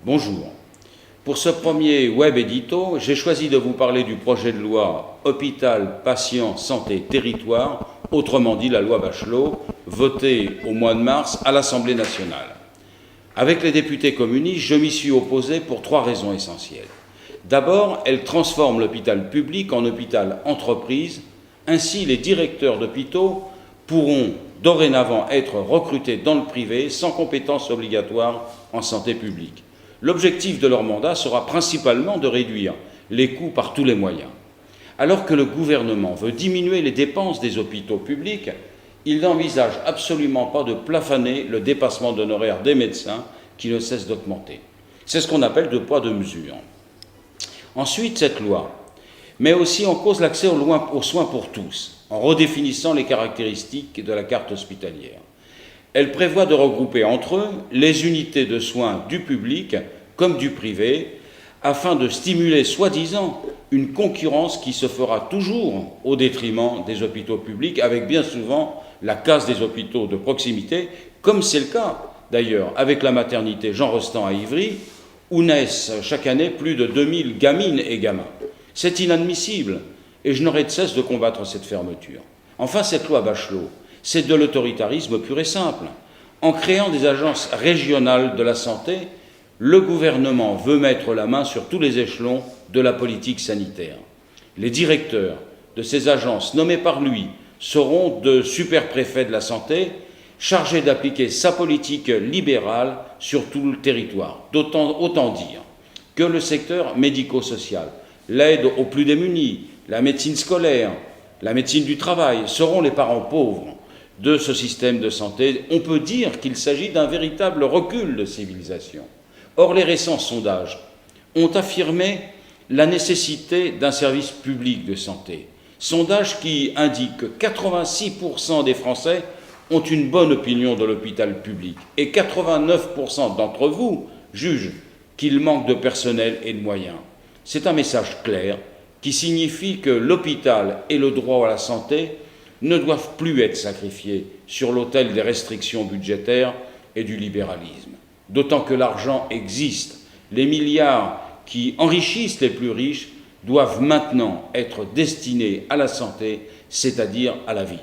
Bonjour. Pour ce premier web édito, j'ai choisi de vous parler du projet de loi Hôpital, Patients, Santé, Territoire, autrement dit la loi Bachelot, votée au mois de mars à l'Assemblée nationale. Avec les députés communistes, je m'y suis opposé pour trois raisons essentielles. D'abord, elle transforme l'hôpital public en hôpital entreprise. Ainsi, les directeurs d'hôpitaux pourront dorénavant être recrutés dans le privé sans compétences obligatoires en santé publique. L'objectif de leur mandat sera principalement de réduire les coûts par tous les moyens. Alors que le gouvernement veut diminuer les dépenses des hôpitaux publics, il n'envisage absolument pas de plafonner le dépassement d'honoraires des médecins qui ne cesse d'augmenter. C'est ce qu'on appelle deux poids, deux mesures. Ensuite, cette loi met aussi en cause l'accès aux soins pour tous, en redéfinissant les caractéristiques de la carte hospitalière. Elle prévoit de regrouper entre eux les unités de soins du public comme du privé, afin de stimuler, soi-disant, une concurrence qui se fera toujours au détriment des hôpitaux publics, avec bien souvent la casse des hôpitaux de proximité, comme c'est le cas d'ailleurs avec la maternité Jean Rostand à Ivry, où naissent chaque année plus de 2000 gamines et gamins. C'est inadmissible, et je n'aurai de cesse de combattre cette fermeture. Enfin, cette loi Bachelot, c'est de l'autoritarisme pur et simple. En créant des agences régionales de la santé, le gouvernement veut mettre la main sur tous les échelons de la politique sanitaire. Les directeurs de ces agences nommés par lui seront de super-préfets de la santé, chargés d'appliquer sa politique libérale sur tout le territoire. Autant dire que le secteur médico-social, l'aide aux plus démunis, la médecine scolaire, la médecine du travail seront les parents pauvres de ce système de santé. On peut dire qu'il s'agit d'un véritable recul de civilisation. Or, les récents sondages ont affirmé la nécessité d'un service public de santé. Sondages qui indiquent que 86% des Français ont une bonne opinion de l'hôpital public et 89% d'entre vous jugent qu'il manque de personnel et de moyens. C'est un message clair qui signifie que l'hôpital et le droit à la santé ne doivent plus être sacrifiés sur l'autel des restrictions budgétaires et du libéralisme. D'autant que l'argent existe. Les milliards qui enrichissent les plus riches doivent maintenant être destinés à la santé, c'est-à-dire à la vie.